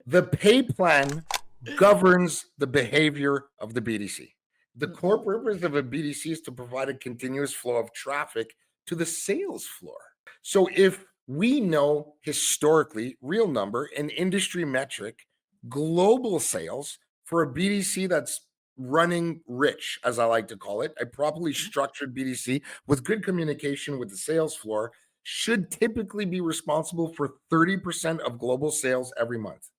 The pay plan governs the behavior of the BDC. The core purpose of a BDC is to provide a continuous flow of traffic to the sales floor. So if we know historically, real number, an industry metric, global sales for a BDC that's running rich, as I like to call it, a properly structured BDC with good communication with the sales floor should typically be responsible for 30% of global sales every month.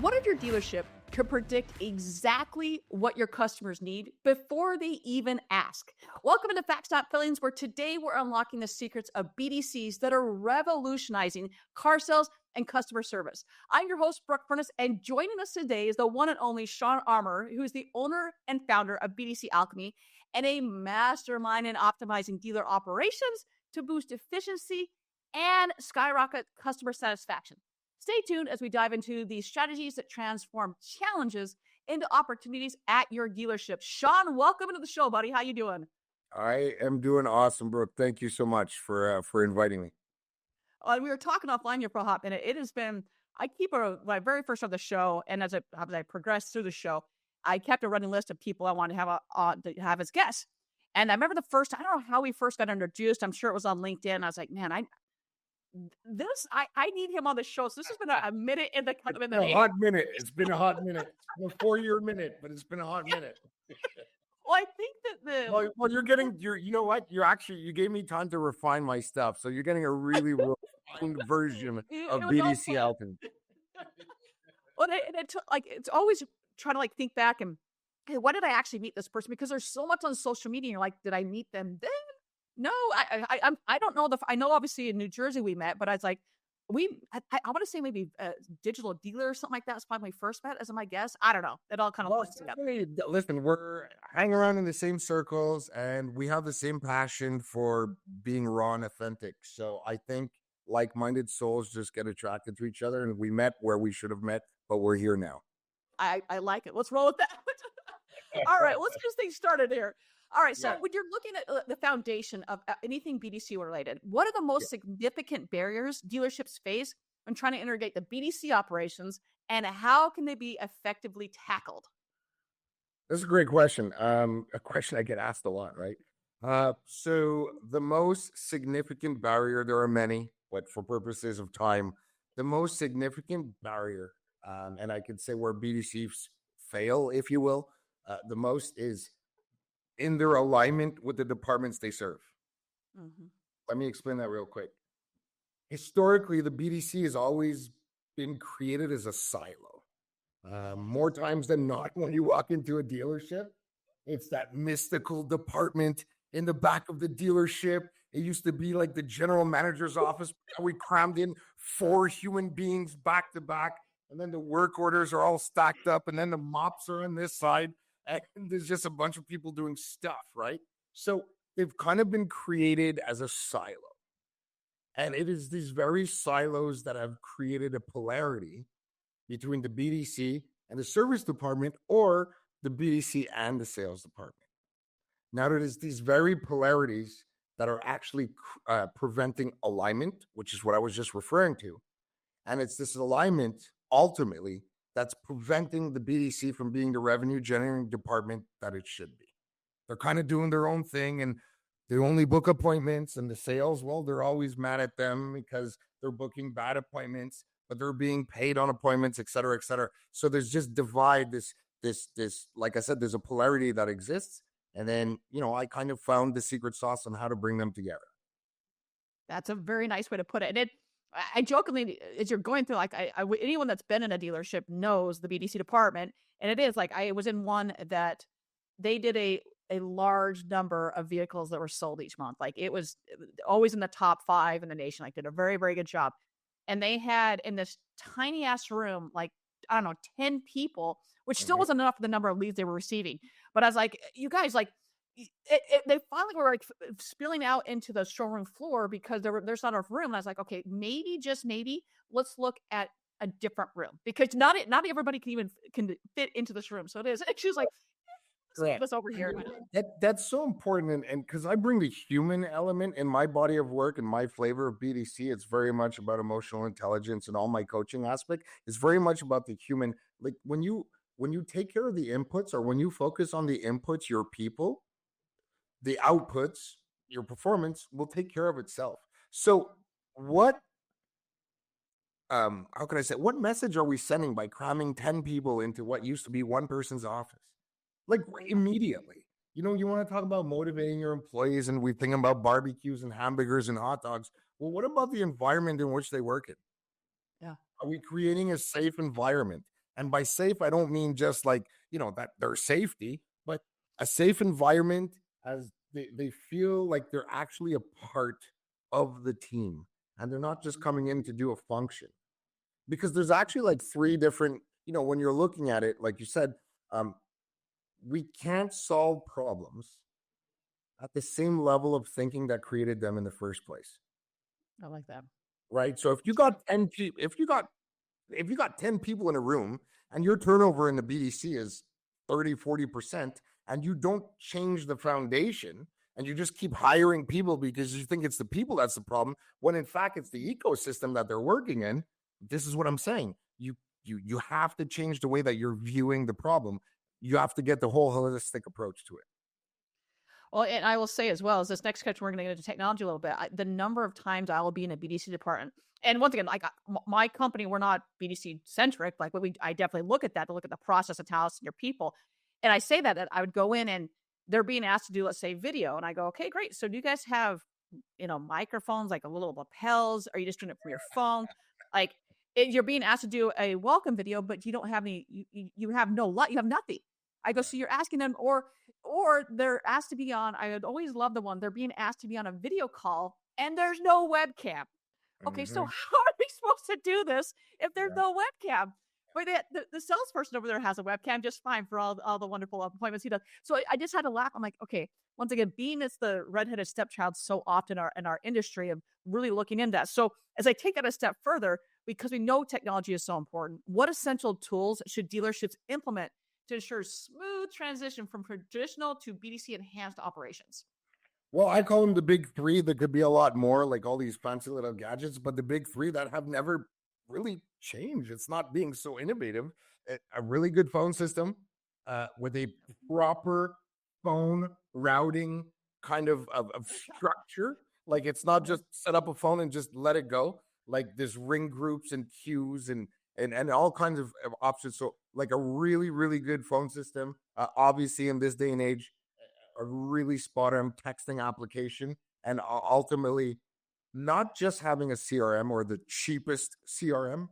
What if your dealership could predict exactly what your customers need before they even ask? Welcome to Facts Not Feelings, where today we're unlocking the secrets of BDCs that are revolutionizing car sales and customer service. I'm your host, Brooke Furniss, and joining us today is the one and only Shawn Armour, who is the owner and founder of BDC Alchemy and a mastermind in optimizing dealer operations to boost efficiency and skyrocket customer satisfaction. Stay tuned as we dive into these strategies that transform challenges into opportunities at your dealership. Shawn, welcome to the show, buddy. How you doing? I am doing awesome, Brooke. Thank you so much for inviting me. We were talking offline here for a hot minute. It has been, I keep my very first of the show, and as I progressed through the show, I kept a running list of people I wanted to have as guests. And I remember the first, I don't know how we first got introduced. I'm sure it was on LinkedIn. I was like, man, I need him on the show. So this has been a minute in the hot minute. It's been a hot minute. A 4-year minute, but it's been a hot minute. Well, I think that you know what? You gave me time to refine my stuff. So you're getting a really refined version of BDC Alchemy. Well, it's always trying to think back and, hey, what did I actually meet this person? Because there's so much on social media. And you're like, did I meet them then? No, I don't know. I know obviously in New Jersey we met, but I was like, I want to say maybe a digital dealer or something like that. That's probably my first met, as my guess. I don't know. It all kind of blends together. Listen, we're hanging around in the same circles and we have the same passion for being raw and authentic. So I think like-minded souls just get attracted to each other, and we met where we should have met, but we're here now. I like it. Let's roll with that. All right, let's get things started here. All right, so when you're looking at the foundation of anything BDC related, what are the most significant barriers dealerships face when trying to integrate the BDC operations, and how can they be effectively tackled? That's a great question. A question I get asked a lot, right? So the most significant barrier, there are many, but for purposes of time, the most significant barrier, and I could say where BDCs fail, if you will, the most is in their alignment with the departments they serve. Mm-hmm. Let me explain that real quick. Historically, the BDC has always been created as a silo. More times than not, when you walk into a dealership, it's that mystical department in the back of the dealership. It used to be like the general manager's office. We crammed in 4 human beings back to back, and then the work orders are all stacked up, and then the mops are on this side. And there's just a bunch of people doing stuff, right? So they've kind of been created as a silo. And it is these very silos that have created a polarity between the BDC and the service department, or the BDC and the sales department. Now, it is these very polarities that are actually preventing alignment, which is what I was just referring to. And it's this alignment, ultimately, that's preventing the BDC from being the revenue generating department that it should be. They're kind of doing their own thing, and they only book appointments, and the sales, well, they're always mad at them because they're booking bad appointments, but they're being paid on appointments, et cetera, et cetera. So there's just divide, this, like I said, there's a polarity that exists. And then, I kind of found the secret sauce on how to bring them together. That's a very nice way to put it. And I jokingly, as you're going through, anyone that's been in a dealership knows the BDC department. And it is I was in one that they did a large number of vehicles that were sold each month. It was always in the top 5 in the nation. Did a very, very good job. And they had in this tiny ass room, 10 people, which still wasn't enough for the number of leads they were receiving. But I was like, you guys, they finally were like spilling out into the showroom floor because there's not enough room. And I was like, okay, maybe just maybe let's look at a different room because not everybody can fit into this room. So it is. And she was like, Right. let's over here. That's so important, and because I bring the human element in my body of work and my flavor of BDC, it's very much about emotional intelligence, and all my coaching aspect is very much about the human. Like when you take care of the inputs, or when you focus on the inputs, your people, the outputs, your performance will take care of itself. So what how can I say, what message are we sending by cramming 10 people into what used to be one person's office? Like immediately. You want to talk about motivating your employees, and we're thinking about barbecues and hamburgers and hot dogs. Well, what about the environment in which they work in? Yeah. Are we creating a safe environment? And by safe, I don't mean just like, that their safety, but a safe environment as they feel like they're actually a part of the team, and they're not just coming in to do a function. Because there's actually like three different, when you're looking at it, like you said, um, we can't solve problems at the same level of thinking that created them in the first place, I like that. right? So if you got 10 people in a room, and your turnover in the BDC is 30-40%, and you don't change the foundation, and you just keep hiring people because you think it's the people that's the problem, when in fact it's the ecosystem that they're working in. This is what I'm saying. You have to change the way that you're viewing the problem. You have to get the whole holistic approach to it. Well, and I will say as well as this next question, we're going to get into technology a little bit. The number of times I will be in a BDC department, and once again, like my company, we're not BDC centric. Like I definitely look at that to look at the process of talents and your people. And I say that I would go in and they're being asked to do, let's say, video, and I go, okay, great. So do you guys have microphones, like a little lapels? Are you just doing it from your phone? Like you're being asked to do a welcome video, but you don't have any. You have no light. You have nothing. I go, so you're asking them, or they're asked to be on. I would always love the one they're being asked to be on a video call and there's no webcam. Okay, so Mhm. how are we supposed to do this if there's Yeah. no webcam? But the salesperson over there has a webcam just fine for all the wonderful appointments he does. So I just had to laugh. I'm like, okay, once again, being as the redheaded stepchild so often in our industry of really looking into that. So as I take that a step further, because we know technology is so important, what essential tools should dealerships implement to ensure smooth transition from traditional to BDC enhanced operations? Well, I call them the big three. There could be a lot more, like all these fancy little gadgets, but the big three that have never really changed. It's not being so innovative. A really good phone system, with a proper phone routing kind of structure. Like it's not just set up a phone and just let it go. Like there's ring groups and queues and all kinds of options. So like a really, really good phone system. Obviously in this day and age, a really spot on texting application, and ultimately not just having a CRM or the cheapest CRM,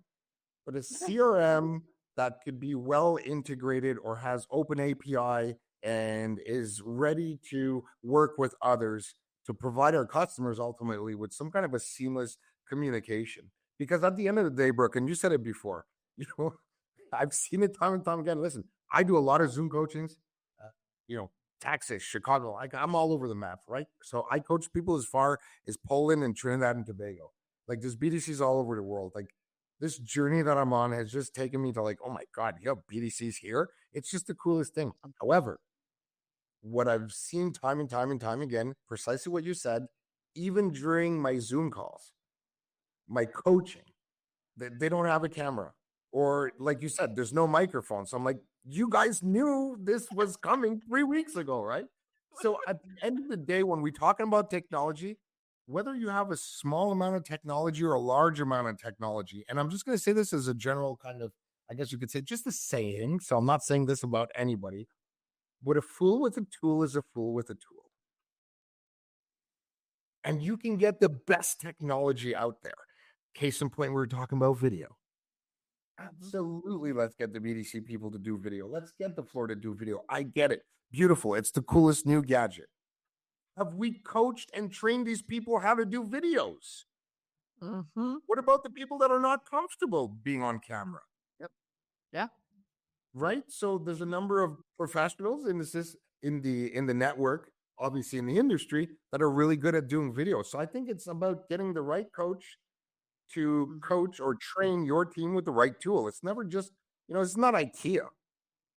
but a CRM that could be well integrated or has open API and is ready to work with others to provide our customers ultimately with some kind of a seamless communication. Because at the end of the day, Brooke, and you said it before, you know, I've seen it time and time again. Listen, I do a lot of Zoom coachings. Uh, you know, Texas, Chicago, I'm all over the map, right? So I coach people as far as Poland and Trinidad and Tobago. Like there's BDCs all over the world. Like this journey that I'm on has just taken me to like, oh my God, you have BDCs here. It's just the coolest thing. However, what I've seen time and time and time again, precisely what you said, even during my Zoom calls, my coaching, they don't have a camera. Or like you said, there's no microphone. So I'm like, you guys knew this was coming 3 weeks ago, right? So at the end of the day, when we're talking about technology, whether you have a small amount of technology or a large amount of technology, and I'm just going to say this as a general kind of, I guess you could say, just a saying. So I'm not saying this about anybody, but a fool with a tool is a fool with a tool. And you can get the best technology out there. Case in point, we were talking about video. Absolutely, let's get the BDC people to do video. Let's get the floor to do video. I get it. Beautiful. It's the coolest new gadget. Have we coached and trained these people how to do videos? Mm-hmm. What about the people that are not comfortable being on camera? Yep. Yeah. Right? So there's a number of professionals in the network obviously in the industry that are really good at doing video. So I think it's about getting the right coach to coach or train your team with the right tool. It's never just, it's not IKEA.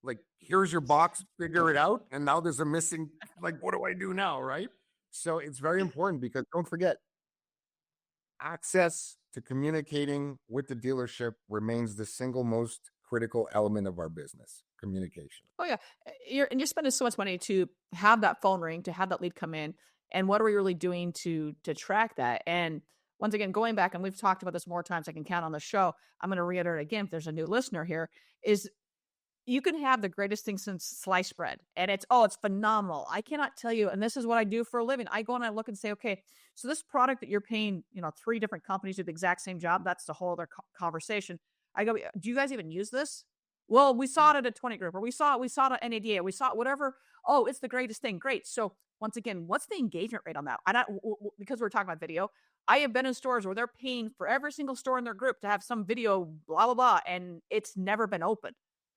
Like, here's your box, figure it out. And now there's a missing, like, what do I do now? Right. So it's very important because don't forget, access to communicating with the dealership remains the single most critical element of our business communication. Oh yeah, you're spending so much money to have that phone ring, to have that lead come in, and what are we really doing to track that? And once again, going back, and we've talked about this more times I can count on the show. I'm going to reiterate again, if there's a new listener here, is you can have the greatest thing since sliced bread, and it's phenomenal. I cannot tell you, and this is what I do for a living. I go and I look and say, okay, so this product that you're paying, 3 different companies do the exact same job. That's the whole other conversation. I go, do you guys even use this? Well, we saw it at a 20 group, or we saw it at NADA, we saw it, whatever. Oh, it's the greatest thing. Great. So once again, what's the engagement rate on that? Because we're talking about video. I have been in stores where they're paying for every single store in their group to have some video, blah, blah, blah, and it's never been opened.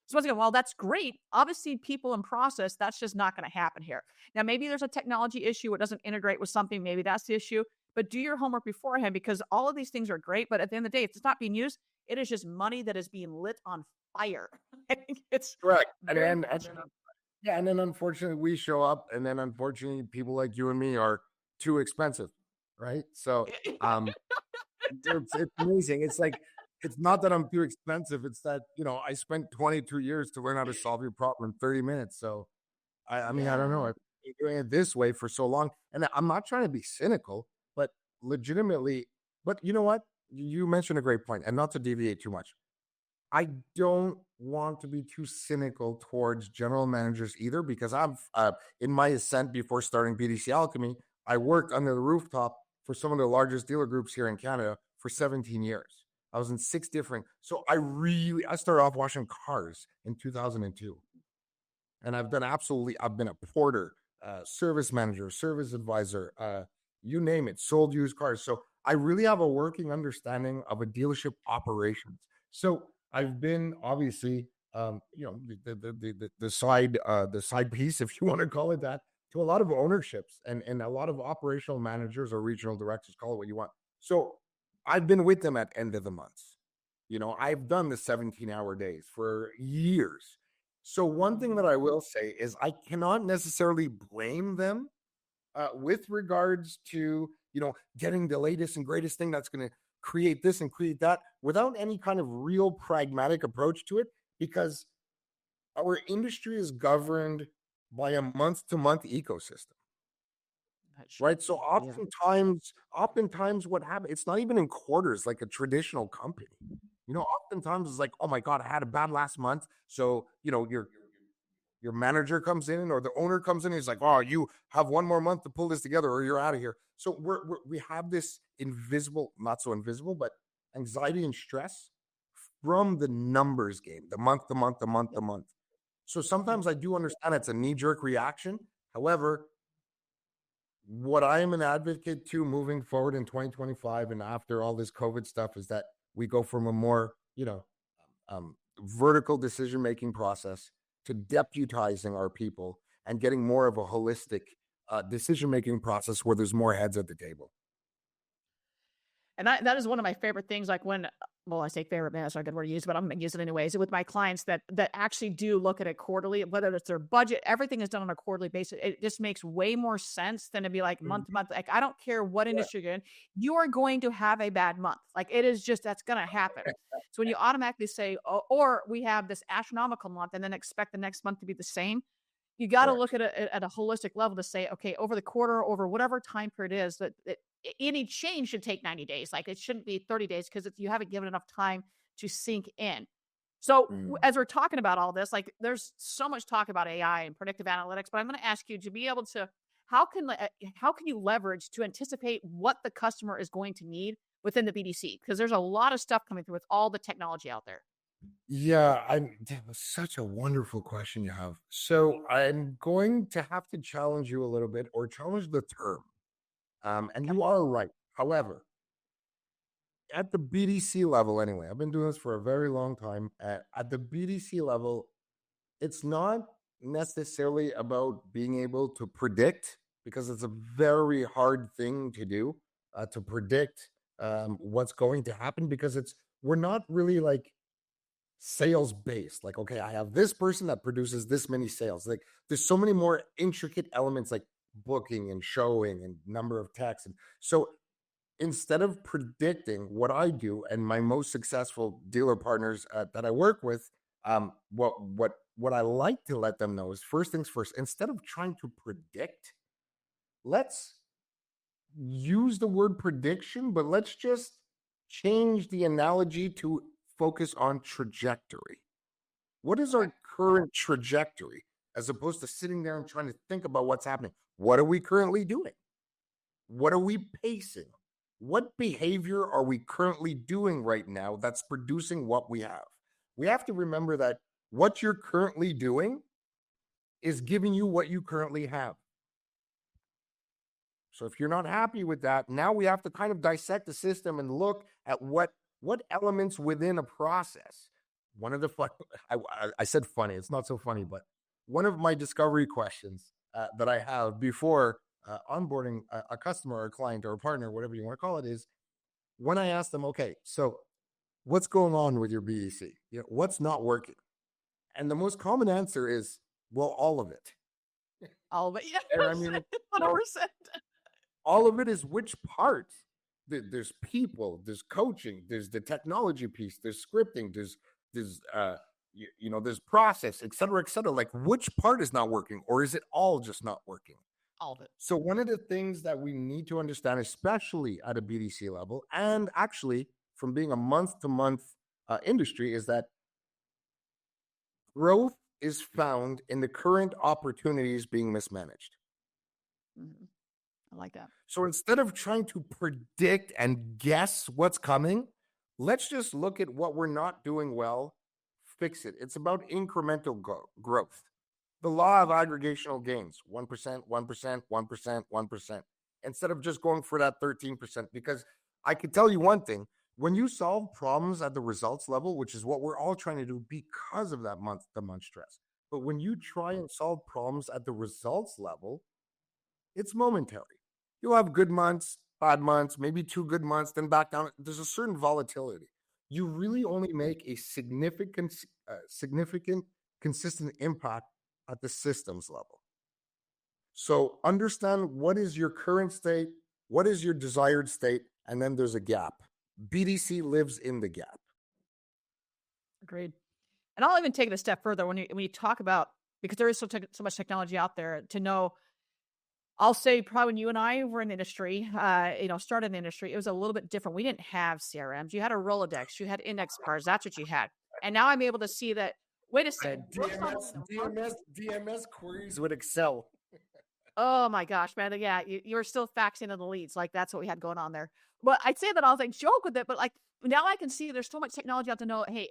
So once again, well, that's great. Obviously, people in process, that's just not going to happen here. Now, maybe there's a technology issue. It doesn't integrate with something. Maybe that's the issue. But do your homework beforehand, because all of these things are great. But at the end of the day, if it's not being used, it is just money that is being lit on fire. I think it's Correct. And then unfortunately we show up, and then unfortunately people like you and me are too expensive, right? So it's amazing. It's like, it's not that I'm too expensive. It's that, I spent 22 years to learn how to solve your problem in 30 minutes. So I mean, I don't know. I've been doing it this way for so long. And I'm not trying to be cynical, but legitimately, but you know what? You mentioned a great point, and not to deviate too much. I don't want to be too cynical towards general managers either, because I've, in my ascent before starting BDC Alchemy, I worked under the rooftop for some of the largest dealer groups here in Canada for 17 years. I was in 6 different. So I started off washing cars in 2002. And I've been a porter, service manager, service advisor, you name it, sold used cars. So I really have a working understanding of a dealership operations. So I've been obviously, the side piece, if you want to call it that, to a lot of ownerships and a lot of operational managers or regional directors, call it what you want. So I've been with them at end of the months. I've done the 17-hour days for years. So one thing that I will say is I cannot necessarily blame them with regards to, getting the latest and greatest thing that's going to create this and create that without any kind of real pragmatic approach to it, because our industry is governed by a month-to-month ecosystem. Right. So oftentimes what happens, it's not even in quarters like a traditional company. Oftentimes it's like, oh my God, I had a bad last month. So, your manager comes in or the owner comes in and he's like, oh, you have one more month to pull this together or you're out of here. So we have this invisible, not so invisible, but anxiety and stress from the numbers game, the month to month, the month to month. So sometimes I do understand it's a knee-jerk reaction. However, what I am an advocate to moving forward in 2025 and after all this COVID stuff is that we go from a more, vertical decision-making process to deputizing our people and getting more of a holistic decision-making process where there's more heads at the table. And that is one of my favorite things. Like I say favorite, man, that's not a good word to use, but I'm going to use it anyways. With my clients that actually do look at it quarterly, whether it's their budget, everything is done on a quarterly basis. It just makes way more sense than to be like month to month. Like, I don't care what industry you're in, you are going to have a bad month. Like, it is just, that's going to happen. So when you automatically say, oh, or we have this astronomical month and then expect the next month to be the same, you got to look at it at a holistic level to say, okay, over the quarter, over whatever time period it is, that any change should take 90 days. Like, it shouldn't be 30 days because you haven't given enough time to sink in. So as we're talking about all this, like, there's so much talk about AI and predictive analytics, but I'm going to ask you to be able to, how can you leverage to anticipate what the customer is going to need within the BDC? Because there's a lot of stuff coming through with all the technology out there. Yeah, that was such a wonderful question you have. So I'm going to have to challenge you a little bit, or challenge the term. And you are right. However, at the BDC level, anyway, I've been doing this for a very long time. At the BDC level, it's not necessarily about being able to predict because it's a very hard thing to do, to predict what's going to happen, because we're not really like sales based. Like, okay, I have this person that produces this many sales. Like, there's so many more intricate elements, like booking and showing and number of texts. And so instead of predicting, what I do and my most successful dealer partners that I work with, what I like to let them know is, first things first, instead of trying to predict, let's use the word prediction, but let's just change the analogy to focus on trajectory. What is our current trajectory, as opposed to sitting there and trying to think about what's happening? What are we currently doing? What are we pacing? What behavior are we currently doing right now that's producing what we have? We have to remember that what you're currently doing is giving you what you currently have. So if you're not happy with that, now we have to kind of dissect the system and look at what elements within a process. One of the I said funny, it's not so funny, but one of my discovery questions that I have before onboarding a customer or a client or a partner, whatever you want to call it, is when I ask them, okay, so what's going on with your BDC? What's not working? And the most common answer is, well, all of it. All of it, yeah. And I mean, 100%. All of it is which part? There's people, there's coaching, there's the technology piece, there's scripting, there's there's process, et cetera, et cetera. Like, which part is not working, or is it all just not working? All of it. So one of the things that we need to understand, especially at a BDC level, and actually from being a month-to-month industry, is that growth is found in the current opportunities being mismanaged. Mm-hmm. I like that. So instead of trying to predict and guess what's coming, let's just look at what we're not doing well, fix it. It's about incremental growth. The law of aggregational gains, 1%, 1%, 1%, 1%, instead of just going for that 13%. Because I can tell you one thing, when you solve problems at the results level, which is what we're all trying to do because of that month-to-month stress, but when you try and solve problems at the results level, it's momentary. You'll have good months, bad months, maybe 2 good months, then back down. There's a certain volatility. You really only make a significant, consistent impact at the systems level. So understand what is your current state, what is your desired state, and then there's a gap. BDC lives in the gap. Agreed. And I'll even take it a step further when you talk about, because there is so much technology out there to know. I'll say probably when you and I were in the industry, started in the industry, it was a little bit different. We didn't have CRMs. You had a Rolodex. You had index cards. That's what you had. And now I'm able to see that, wait a second. DMS queries with Excel. Oh my gosh, man. Yeah, you were still faxing in the leads. Like, that's what we had going on there. But I'd say that I was like, joke with it, but like, now I can see there's so much technology out to know, hey,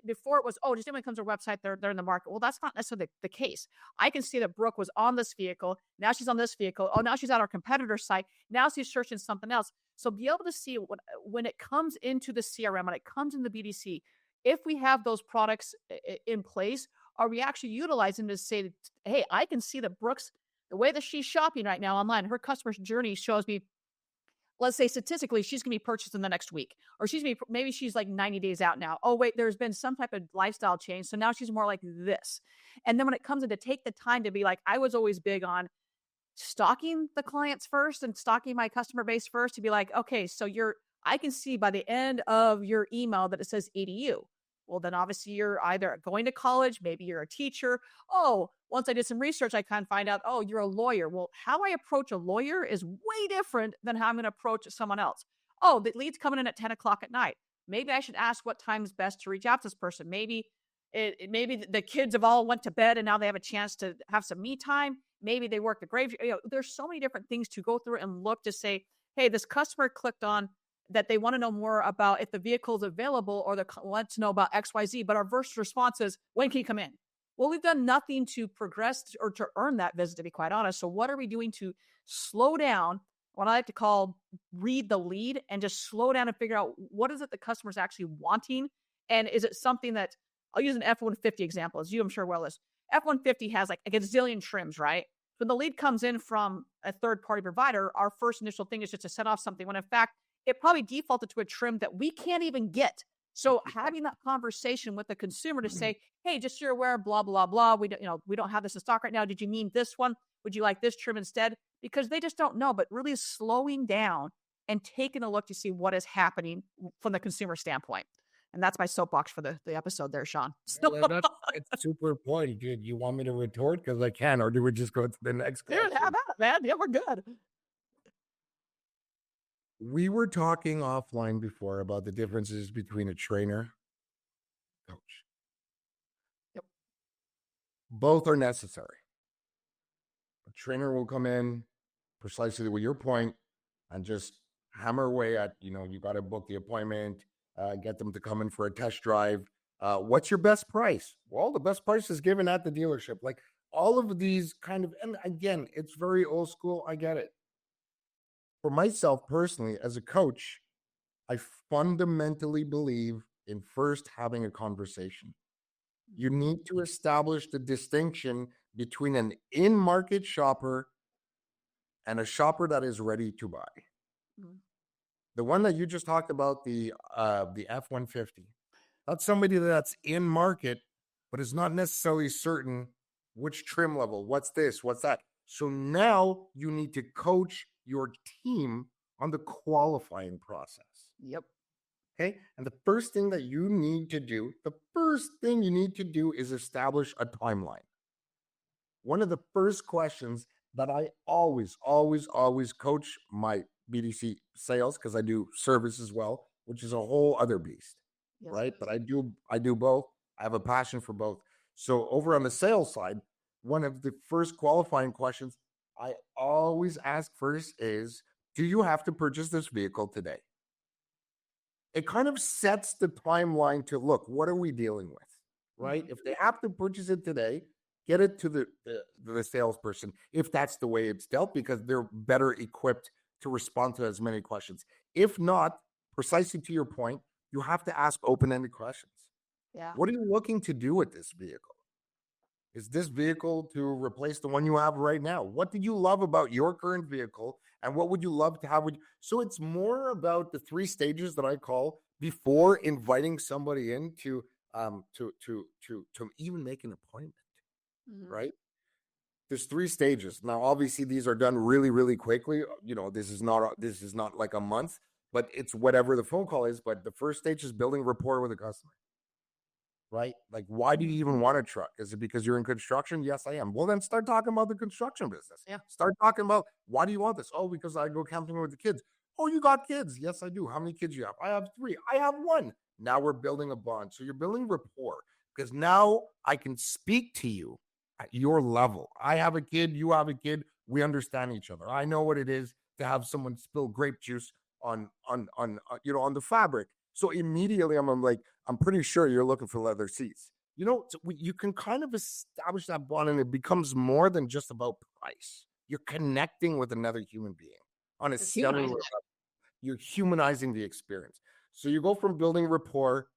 before it was, just anyone comes to our website, they're in the market. Well, that's not necessarily the case. I can see that Brooke was on this vehicle. Now she's on this vehicle. Oh, now she's at our competitor's site. Now she's searching something else. So be able to see when it comes into the CRM, when it comes in the BDC, if we have those products in place, are we actually utilizing them to say, hey, I can see that Brooke's, the way that she's shopping right now online, her customer journey shows me, let's say statistically, she's going to be purchased in the next week, or maybe she's like 90 days out now. Oh, wait, there's been some type of lifestyle change. So now she's more like this. And then when it comes in to take the time to be like, I was always big on stalking the clients first and stalking my customer base first, to be like, okay, so I can see by the end of your email that it says EDU. Well, then obviously you're either going to college, maybe you're a teacher. Oh, once I did some research, I kind of find out, oh, you're a lawyer. Well, how I approach a lawyer is way different than how I'm going to approach someone else. Oh, the lead's coming in at 10 o'clock at night. Maybe I should ask what time is best to reach out to this person. Maybe maybe the kids have all went to bed and now they have a chance to have some me time. Maybe they work the graveyard. There's so many different things to go through and look to say, hey, this customer clicked on that they want to know more about if the vehicle is available, or they want to know about XYZ, but our first response is, when can you come in? Well, we've done nothing to progress or to earn that visit, to be quite honest. So what are we doing to slow down, what I like to call read the lead, and just slow down and figure out what is it the customer's actually wanting? And is it something that, I'll use an F-150 example, as you I'm sure well is. F-150 has like a gazillion trims, right? When the lead comes in from a third-party provider, our first initial thing is just to send off something when in fact it probably defaulted to a trim that we can't even get. So having that conversation with the consumer to say, "Hey, just so you're aware, blah blah blah. We don't have this in stock right now. Did you mean this one? Would you like this trim instead?" Because they just don't know. But really slowing down and taking a look to see what is happening from the consumer standpoint. And that's my soapbox for the episode there, Shawn. It's super important, dude. You want me to retort? Because I can, or do we just go to the next question? Dude, have at it, man. Yeah, we're good. We were talking offline before about the differences between a trainer, coach. Yep. Both are necessary. A trainer will come in precisely with your point and just hammer away at, you got to book the appointment, get them to come in for a test drive. What's your best price? Well, the best price is given at the dealership. Like all of these kind of, and again, it's very old school. I get it. For myself personally, as a coach, I fundamentally believe in first having a conversation. You need to establish the distinction between an in-market shopper and a shopper that is ready to buy. Mm-hmm. The one that you just talked about, the F-150, that's somebody that's in market, but is not necessarily certain which trim level, what's this, what's that. So now you need to coach your team on the qualifying process. Yep. Okay. And the first thing you need to do is establish a timeline. One of the first questions that I always coach my BDC sales, because I do service as well, which is a whole other beast, yes, right? But I do both. I have a passion for both. So over on the sales side, one of the first qualifying questions I always ask first is, do you have to purchase this vehicle today? It kind of sets the timeline to look, what are we dealing with, right? Mm-hmm. If they have to purchase it today, get it to the salesperson, if that's the way it's dealt, because they're better equipped to respond to as many questions. If not, precisely to your point, you have to ask open-ended questions. Yeah. What are you looking to do with this vehicle? Is this vehicle to replace the one you have right now? What did you love about your current vehicle, and what would you love to have? So it's more about the 3 stages that I call before inviting somebody in to even make an appointment, mm-hmm. right? There's 3 stages. Now, obviously, these are done really, really quickly. This is not like a month, but it's whatever the phone call is. But the first stage is building rapport with the customer. Right? Like, why do you even want a truck? Is it because you're in construction? Yes, I am. Well, then start talking about the construction business. Yeah. Start talking about, why do you want this? Oh, because I go camping with the kids. Oh, you got kids? Yes, I do. How many kids do you have? I have 3. I have 1. Now we're building a bond. So you're building rapport, because now I can speak to you at your level. I have a kid. You have a kid. We understand each other. I know what it is to have someone spill grape juice on the fabric. So immediately I'm like, I'm pretty sure you're looking for leather seats. You can kind of establish that bond, and it becomes more than just about price. You're connecting with another human being on a cellular level. You're humanizing the experience. So you go from building rapport,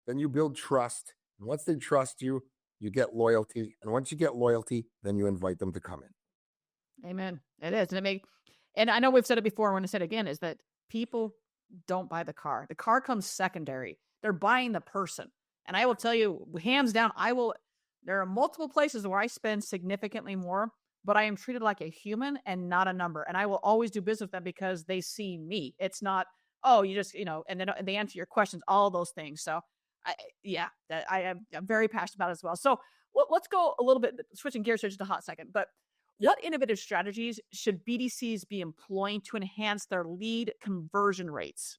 then you build trust. And once they trust you, you get loyalty. And once you get loyalty, then you invite them to come in. Amen. It is. And I know we've said it before, I want to say it again, is that people don't buy the car. The car comes secondary. They're buying the person. And I will tell you, hands down, there are multiple places where I spend significantly more, but I am treated like a human and not a number. And I will always do business with them because they see me. It's not, oh, you just, and then they answer your questions, all those things. So I'm very passionate about it as well. So let's go a little bit, switching gears here just a hot second, but what innovative strategies should BDCs be employing to enhance their lead conversion rates?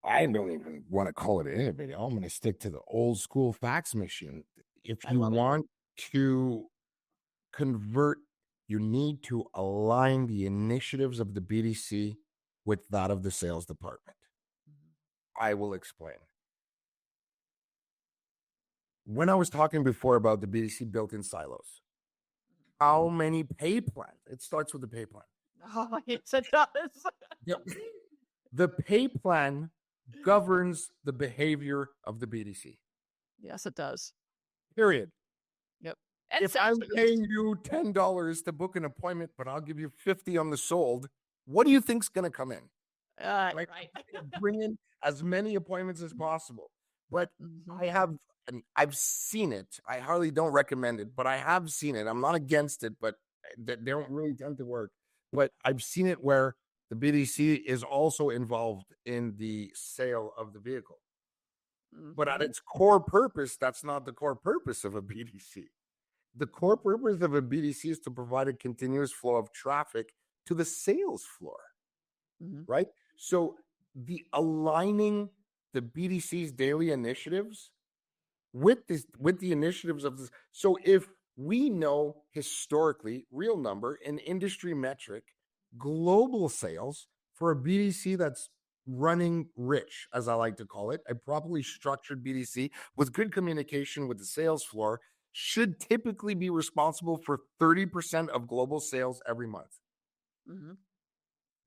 I don't even want to call it innovative. I'm going to stick to the old school fax machine. If you want to convert, you need to align the initiatives of the BDC with that of the sales department. Mm-hmm. I will explain. When I was talking before about the BDC built-in silos, how many pay plans? It starts with the pay plan. Oh, it's a does. Yep. The pay plan governs the behavior of the BDC. Yes, it does. Period. Yep. And If sales I'm tools. paying you $10 to book an appointment, but I'll give you 50 on the sold, what do you think's going to come in? Like, Right. bring in as many appointments as possible. But Mhm. I have, and I've seen it. I hardly don't recommend it, but I have seen it. I'm not against it, but they don't really tend to work. But I've seen it where the BDC is also involved in the sale of the vehicle. But at Mhm. its core purpose, that's not the core purpose of a BDC. The core purpose of a BDC is to provide a continuous flow of traffic to the sales floor, Mhm. right? So the aligning the BDC's daily initiatives with the initiatives of this. So if we know historically, real number, an industry metric, global sales for a BDC that's running rich, as I like to call it, a properly structured BDC with good communication with the sales floor should typically be responsible for 30% of global sales every month. Mhm.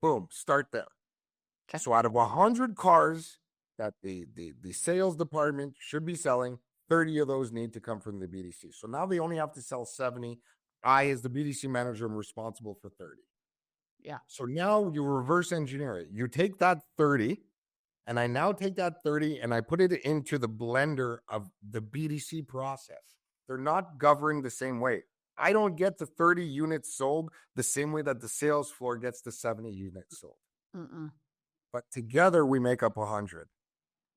Boom, start there. 'Kay. So out of 100 cars that the sales department should be selling, 30 of those need to come from the BDC. So now they only have to sell 70. I, as the BDC manager, am responsible for 30. Yeah. So now you reverse engineer it. You take that 30, and I now take that 30 and I put it into the blender of the BDC process. They're not governed the same way. I don't get the 30 units sold the same way that the sales floor gets the 70 units sold. Mm-mm. But together we make up 100.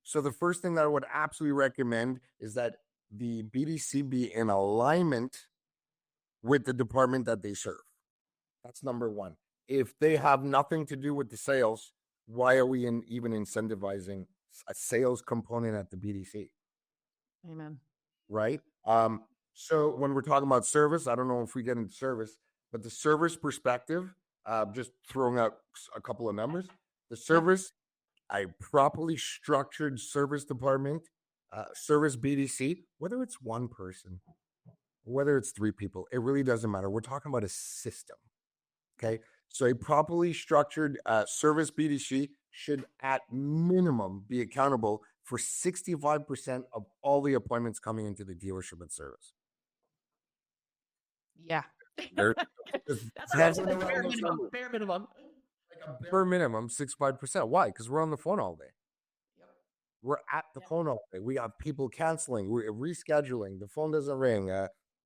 So the first thing that I would absolutely recommend is that the BDC be in alignment with the department that they serve. That's number one. If they have nothing to do with the sales, why are we even incentivizing a sales component at the BDC? Amen. Right? So when we're talking about service, I don't know if we get into service, but the service perspective, just throwing out a couple of numbers, the Yeah. service, a properly structured service department, service BDC, whether it's one person, whether it's three people, it really doesn't matter. We're talking about a system. Okay. So a properly structured service BDC should at minimum be accountable for 65% of all the appointments coming into the dealership and service. Yeah. There, That's hovering a around bare those minimum. numbers. Bare minimum. Like a bare minimum, 65%. Why? Because we're on the phone all day. Yep. We're at the Yeah. phone all day. We have people canceling, we're rescheduling. The phone doesn't ring.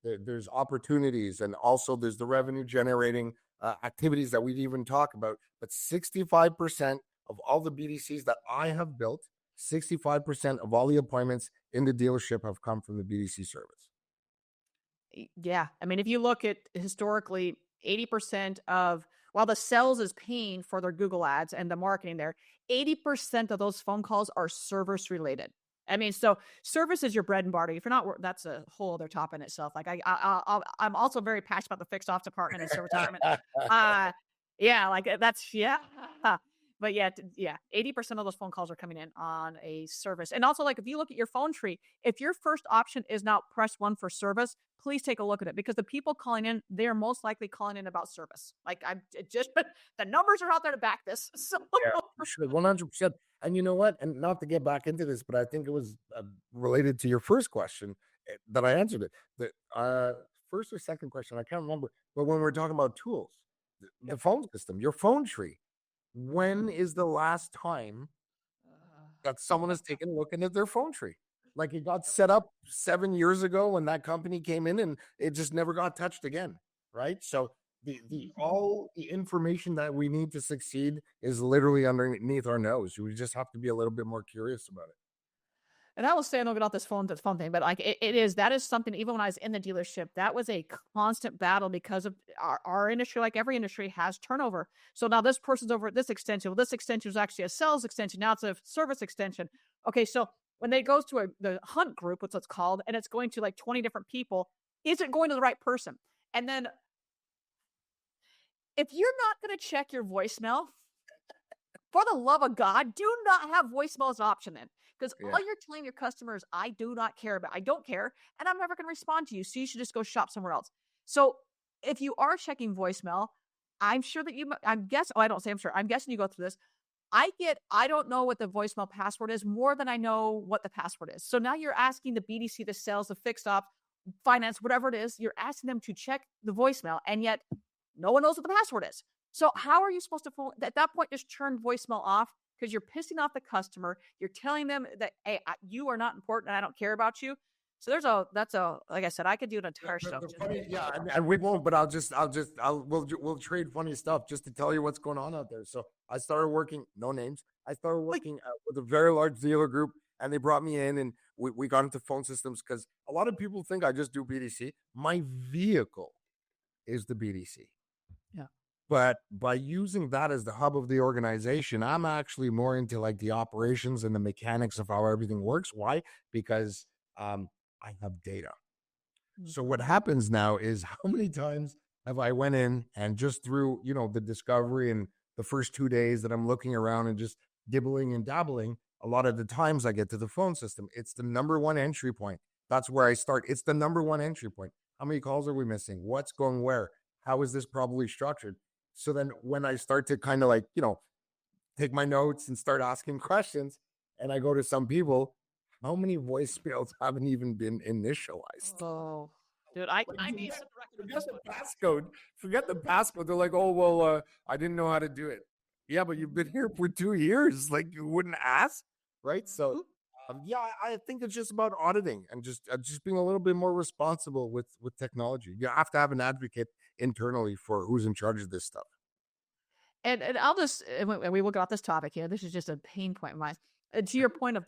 There's opportunities, and also there's the revenue generating activities that we'd even talk about. But 65% of all the BDCs that I have built, 65% of all the appointments in the dealership have come from the BDC service. Yeah. I mean, if you look at historically, 80% of, while the sales is paying for their Google ads and the marketing there, 80% of those phone calls are service related. I mean, so service is your bread and butter. If you're not, that's a whole other topic in itself. Like I'm also very passionate about the fixed off department and service department. Uh, yeah, like that's, yeah. But yeah, yeah, 80% of those phone calls are coming in on a service. And also, like, if you look at your phone tree, if your first option is not press one for service, please take a look at it, because the people calling in, they're most likely calling in about service. Like, I'm just, the numbers are out there to back this. So, Yeah, you should 100%. And you know what? And not to get back into this, but I think it was related to your first question that I answered it. The first or second question, I can't remember. But when we're talking about tools, the phone system, your phone tree, when is the last time that someone has taken a look into their phone tree? Like, it got set up 7 years ago when that company came in, and it just never got touched again. Right. So the all the information that we need to succeed is literally underneath our nose. We just have to be a little bit more curious about it. and I will say, I don't get off this phone thing, but like that is something, even when I was in the dealership, that was a constant battle because of our industry, like every industry has turnover. So now this person's over at this extension. Well, this extension was actually a sales extension. Now it's a service extension. Okay. So when it goes to the hunt group, what's it's called, and it's going to like 20 different people, is it going to the right person? And then if you're not going to check your voicemail, for the love of God, do not have voicemail as an option then. Because Yeah. all you're telling your customers, I do not care about, I don't care, and I'm never going to respond to you. So you should just go shop somewhere else. So if you are checking voicemail, I'm sure that I'm guessing, oh, I don't say I'm sure, I'm guessing you go through this. I don't know what the voicemail password is more than I know what the password is. So now you're asking the BDC, the sales, the fixed ops, finance, whatever it is, you're asking them to check the voicemail, and yet no one knows what the password is. So how are you supposed to at that point just turn voicemail off because you're pissing off the customer? You're telling them that, hey, you are not important and I don't care about you. So like I said, I could do an entire show. And we won't, but we'll trade funny stuff just to tell you what's going on out there. So I started working, no names. I started working with a very large dealer group, and they brought me in, and we got into phone systems because a lot of people think I just do BDC. My vehicle is the BDC. Yeah. But by using that as the hub of the organization, I'm actually more into like the operations and the mechanics of how everything works. Why? Because I have data. So what happens now is, how many times have I went in and just through, the discovery and the first 2 days that I'm looking around and just dibbling and dabbling, a lot of the times I get to the phone system. It's the number one entry point. That's where I start. It's the number one entry point. How many calls are we missing? What's going where? How is this probably structured? So then when I start to kind of like, take my notes and start asking questions, and I go to some people, how many voicemails haven't even been initialized? Oh, dude, I need some Forget the passcode. Forget the passcode. They're like, oh, well, I didn't know how to do it. Yeah, but you've been here for 2 years. Like, you wouldn't ask, right? So, I think it's just about auditing and just being a little bit more responsible with technology. You have to have an advocate internally for who's in charge of this stuff. And I'll just, and we will get off this topic here. This is just a pain point of mine. To your point of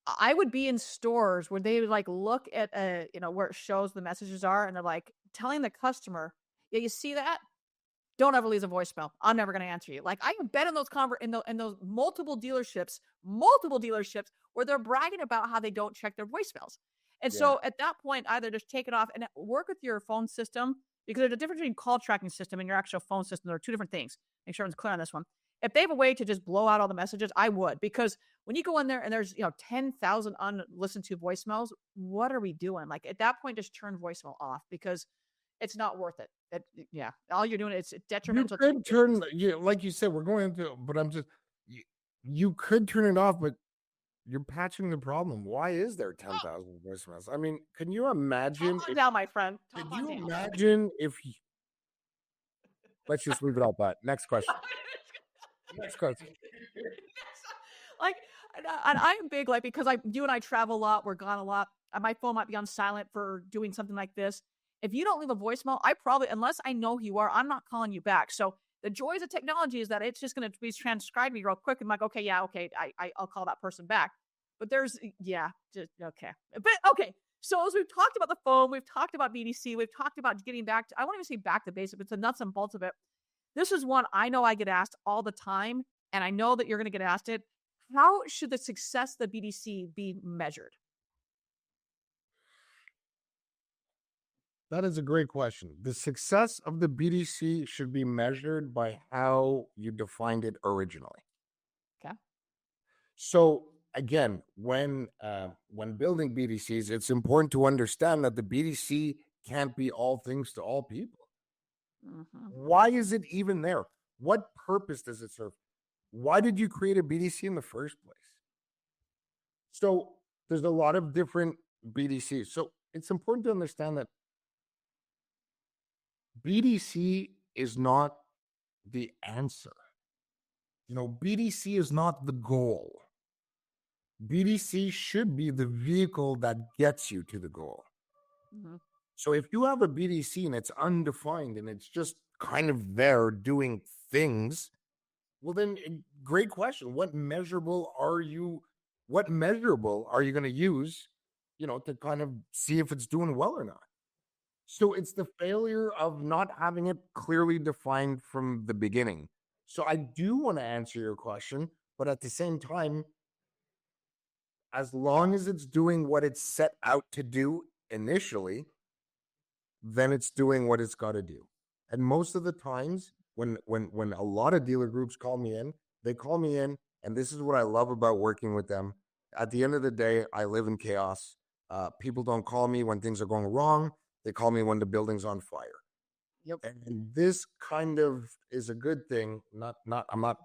I would be in stores where they would like look at where it shows the messages are, and they're like telling the customer, yeah, you see that? Don't ever leave a voicemail. I'm never going to answer you. Like, I have been in those in those multiple dealerships where they're bragging about how they don't check their voicemails. And so at that point, either just take it off and work with your phone system, because there's a difference between call tracking system and your actual phone system. There are two different things. Make sure everyone's clear on this one. If they have a way to just blow out all the messages, I would, because when you go in there and there's 10,000 unlistened to voicemails, what are we doing? Like, at that point, just turn voicemail off, because it's not worth it. All you're doing, it's detrimental. You could turn, like you said, we're going into, but you could turn it off, but you're patching the problem. Why is there 10,000 voicemails? I mean, can you imagine? Talk on down, my friend. Can you imagine if? Let's just leave it all that. Next question. Next question. Like, and I am big, like, because you and I travel a lot, we're gone a lot. My phone might be on silent for doing something like this. If you don't leave a voicemail, I probably, unless I know who you are, I'm not calling you back. So the joys of technology is that it's just going to be transcribed me real quick. I'm like, okay, I'll call that person back. But okay. But okay. So as we've talked about the phone, we've talked about BDC, we've talked about getting back to, I won't even say back to basics, but it's the nuts and bolts of it. This is one I know I get asked all the time, and I know that you're going to get asked it. How should the success of the BDC be measured? That is a great question. The success of the BDC should be measured by how you defined it originally. Okay. So again, when building BDCs, it's important to understand that the BDC can't be all things to all people. Mm-hmm. Why is it even there? What purpose does it serve? Why did you create a BDC in the first place? So there's a lot of different BDCs. So it's important to understand that BDC is not the answer. BDC is not the goal. BDC should be the vehicle that gets you to the goal. Mm-hmm. So if you have a BDC and it's undefined and it's just kind of there doing things, well, then great question. What measurable are you going to use, to kind of see if it's doing well or not? So it's the failure of not having it clearly defined from the beginning. So I do want to answer your question, but at the same time, as long as it's doing what it's set out to do initially, then it's doing what it's got to do. And most of the times when a lot of dealer groups call me in, and this is what I love about working with them. At the end of the day, I live in chaos. People don't call me when things are going wrong. They call me when the building's on fire. Yep. And this kind of is a good thing. I'm not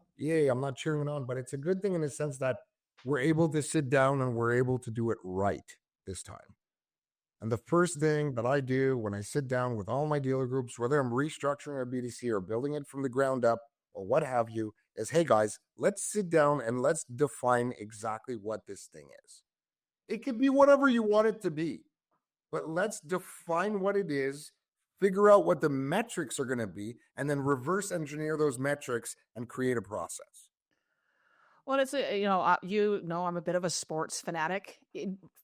cheering on, but it's a good thing in the sense that we're able to sit down and we're able to do it right this time. And the first thing that I do when I sit down with all my dealer groups, whether I'm restructuring a BDC or building it from the ground up or what have you, is hey guys, let's sit down and let's define exactly what this thing is. It could be whatever you want it to be, but let's define what it is, figure out what the metrics are going to be, and then reverse engineer those metrics and create a process. Well, it's I'm a bit of a sports fanatic.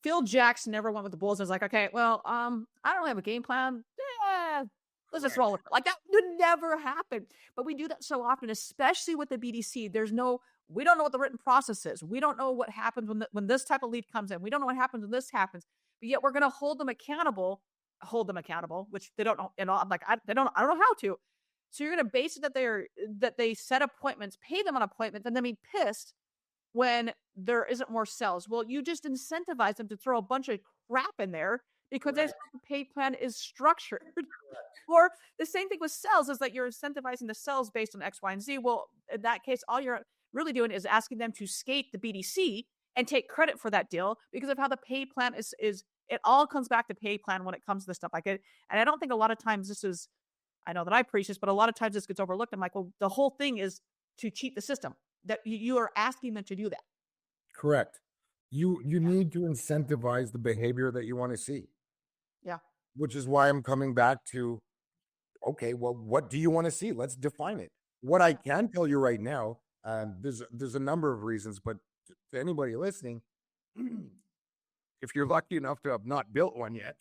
Phil Jackson never went with the Bulls and was like, okay, well, I don't really have a game plan. Let's just roll with it. Like that would never happen. But we do that so often, especially with the BDC. We don't know what the written process is. We don't know what happens when this type of lead comes in. We don't know what happens when this happens. But yet we're going to hold them accountable, which they don't know. I'm like, I don't know how to. So you're going to base it that they set appointments, pay them on appointments, and then be pissed when there isn't more sales. Well, you just incentivize them to throw a bunch of crap in there because that's how the pay plan is structured. Or the same thing with sales is that you're incentivizing the sales based on X, Y, and Z. Well, in that case, all you're really doing is asking them to skate the BDC and take credit for that deal because of how the pay plan is. It all comes back to pay plan when it comes to this stuff like it. And I don't think a lot of times I know that I preach this, but a lot of times this gets overlooked. I'm like, well, the whole thing is to cheat the system. That you are asking them to do that. Correct. You need to incentivize the behavior that you want to see. Yeah. Which is why I'm coming back to, okay, well, what do you want to see? Let's define it. What I can tell you right now, there's a number of reasons, but to anybody listening, if you're lucky enough to have not built one yet,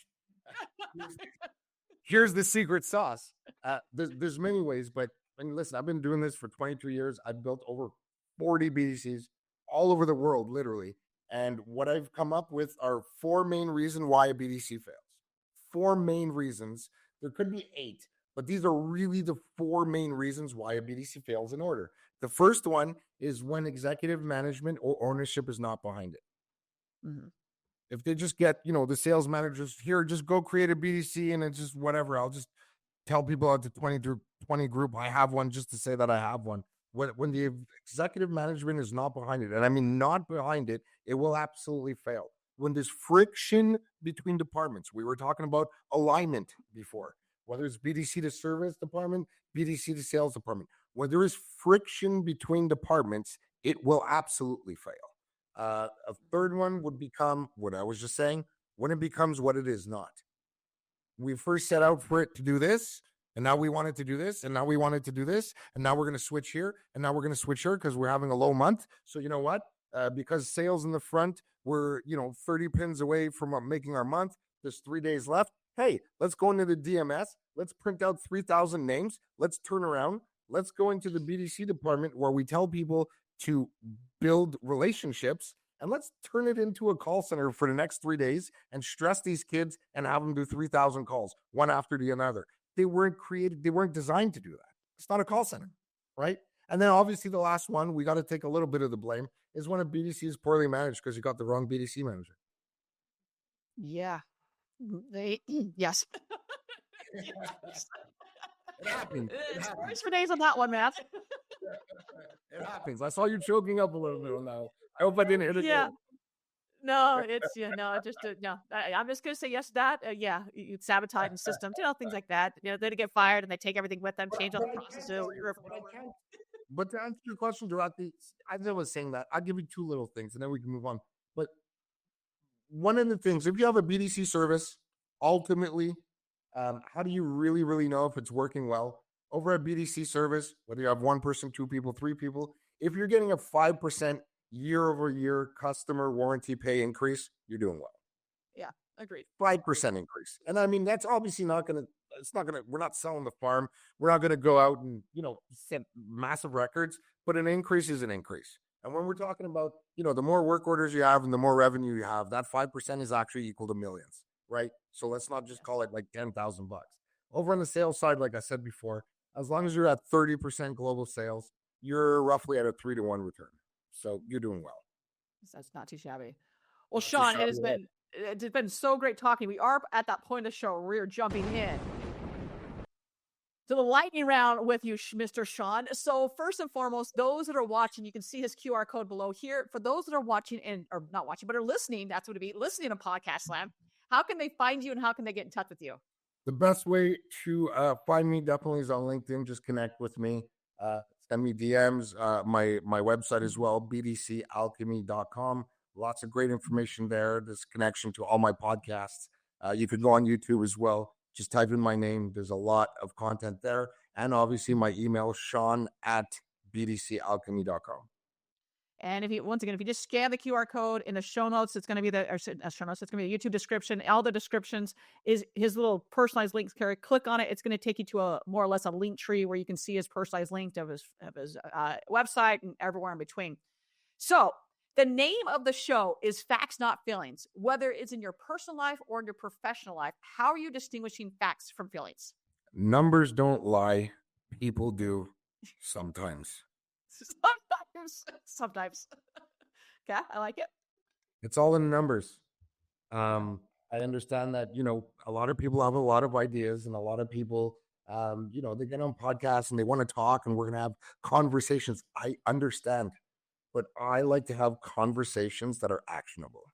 here's the secret sauce. There's many ways, but listen, I've been doing this for 22 years. I've built over 40 BDCs all over the world, literally. And what I've come up with are 4 main reasons why a BDC fails. 4 main reasons. There could be 8, but these are really the 4 main reasons why a BDC fails in order. The first one is when executive management or ownership is not behind it. Mm-hmm. If they just get, the sales managers here, just go create a BDC and it's just whatever. I'll just tell people at the 20 group, I have one just to say that I have one. When the executive management is not behind it, and I mean not behind it, it will absolutely fail. When there's friction between departments, we were talking about alignment before, whether it's BDC to service department, BDC to sales department. When there is friction between departments, it will absolutely fail. A third one would become what I was just saying, when it becomes what it is not. We first set out for it to do this, and now we want it to do this, and now we want it to do this, and now we're going to switch here, and now we're going to switch here because we're having a low month. So you know what? Because sales in the front were 30 pins away from making our month. There's 3 days left. Hey, let's go into the DMS. Let's print out 3,000 names. Let's turn around. Let's go into the BDC department where we tell people to build relationships, and let's turn it into a call center for the next 3 days and stress these kids and have them do 3,000 calls, one after the other. They weren't designed to do that. It's not a call center, right? And then obviously the last one, we got to take a little bit of the blame, is when a BDC is poorly managed because you got the wrong BDC manager. Yeah. Yes. It happens. It's worse for days on that one, man. It happens. I saw you choking up a little bit on that. I hope I didn't hit it. Yeah. No, I'm just gonna say yes to that. You sabotage the system, things like that. They get fired and they take everything with them, change all the processes. But to answer your question directly, as I was saying that, I'll give you 2 little things and then we can move on. But one of the things, if you have a BDC service, ultimately, how do you really, really know if it's working well? Over a BDC service, whether you have 1 person, 2 people, 3 people, if you're getting a 5% year-over-year customer warranty pay increase, you're doing well. Yeah, agreed. 5% increase. And I mean, that's obviously we're not selling the farm. We're not going to go out and, set massive records, but an increase is an increase. And when we're talking about, the more work orders you have and the more revenue you have, that 5% is actually equal to millions, right? So let's not just call it like $10,000. Over on the sales side, like I said before, as long as you're at 30% global sales, you're roughly at a 3-to-1 return. So you're doing well. That's not too shabby. Well, Shawn, it's been so great talking. We are at that point of the show where we're jumping in to the lightning round with you, Mr. Shawn. So first and foremost, those that are watching, you can see his QR code below here. For those that are watching or not watching, but are listening, that's what it'd be, listening to Podcast Land. how can they find you and how can they get in touch with you? The best way to find me definitely is on LinkedIn. Just connect with me. Send me DMs. My website as well, bdcalchemy.com. Lots of great information there. There's connection to all my podcasts. You could go on YouTube as well. Just type in my name. There's a lot of content there. And obviously my email, Shawn@bdcalchemy.com. And if you, once again, if you just scan the QR code in the show notes, it's going to be the show notes. It's going to be a YouTube description. All the descriptions is his little personalized links. Carry, click on it. It's going to take you to a more or less a link tree where you can see his personalized link of his website and everywhere in between. So the name of the show is Facts Not Feelings. Whether it's in your personal life or in your professional life, how are you distinguishing facts from feelings? Numbers don't lie. People do sometimes. Sometimes. Okay, I like it. It's all in numbers. I understand that, a lot of people have a lot of ideas and a lot of people, they get on podcasts and they want to talk and we're going to have conversations. I understand, but I like to have conversations that are actionable.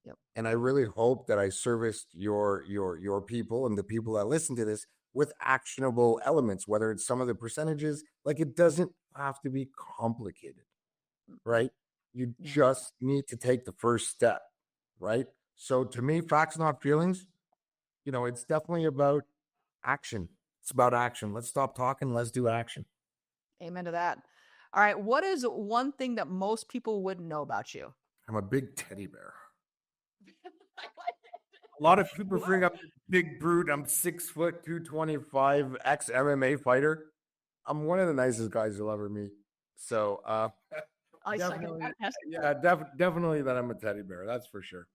Yep. And I really hope that I serviced your people and the people that listen to this with actionable elements, whether it's some of the percentages, like it doesn't have to be complicated, right? You just need to take the first step, right? So to me, facts, not feelings, it's definitely about action. It's about action. Let's stop talking. Let's do action. Amen to that. All right. What is one thing that most people wouldn't know about you? I'm a big teddy bear. A lot of people bring up big brute. I'm 6 foot, 225, ex MMA fighter. I'm one of the nicest guys you'll ever meet. So, definitely that I'm a teddy bear. That's for sure.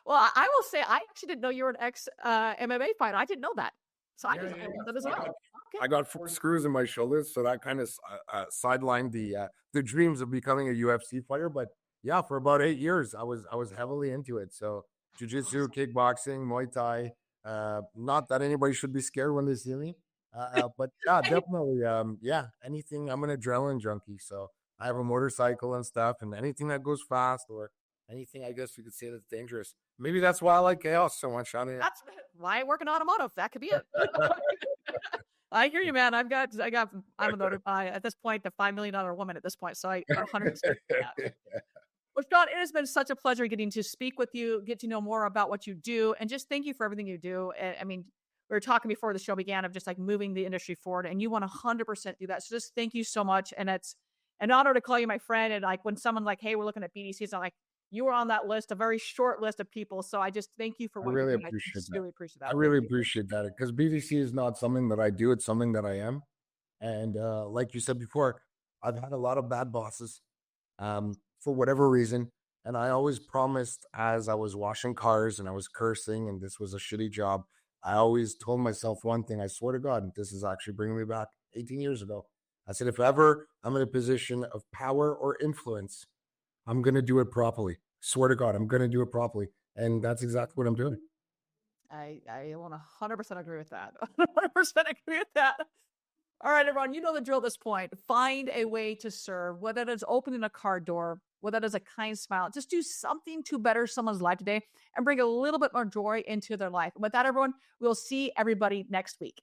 Well, I will say I actually didn't know you were an ex MMA fighter. I didn't know that. So I didn't know that as well. I got 4 screws in my shoulders, so that kind of sidelined the dreams of becoming a UFC fighter. But yeah, for about 8 years, I was heavily into it. So jiu-jitsu, kickboxing, Muay Thai. Not that anybody should be scared when they see me, but yeah, definitely. Anything. I'm an adrenaline junkie, so I have a motorcycle and stuff, and anything that goes fast or anything, I guess you could say that's dangerous. Maybe that's why I like chaos so much. That's why I work in automotive. That could be it. I hear you, man. I'm at this point the $5 million woman at this point. So I 100%. Yeah. Well, Shawn, it has been such a pleasure getting to speak with you, get to know more about what you do, and just thank you for everything you do. I mean, we were talking before the show began of just like moving the industry forward, and you want to 100% do that. So just thank you so much. And it's an honor to call you my friend. And like when someone like, hey, we're looking at BDCs, I'm like, you were on that list, a very short list of people. So I just thank you for what you're doing. Really appreciate that. I really appreciate that because BDC is not something that I do. It's something that I am. And like you said before, I've had a lot of bad bosses for whatever reason. And I always promised as I was washing cars and I was cursing and this was a shitty job, I always told myself one thing. I swear to God, this is actually bringing me back 18 years ago. I said, if ever I'm in a position of power or influence, I'm going to do it properly. Swear to God, I'm going to do it properly. And that's exactly what I'm doing. I want to 100% agree with that. 100% agree with that. All right, everyone, you know the drill at this point. Find a way to serve, whether it is opening a car door, whether it is a kind smile. Just do something to better someone's life today and bring a little bit more joy into their life. And with that, everyone, we'll see everybody next week.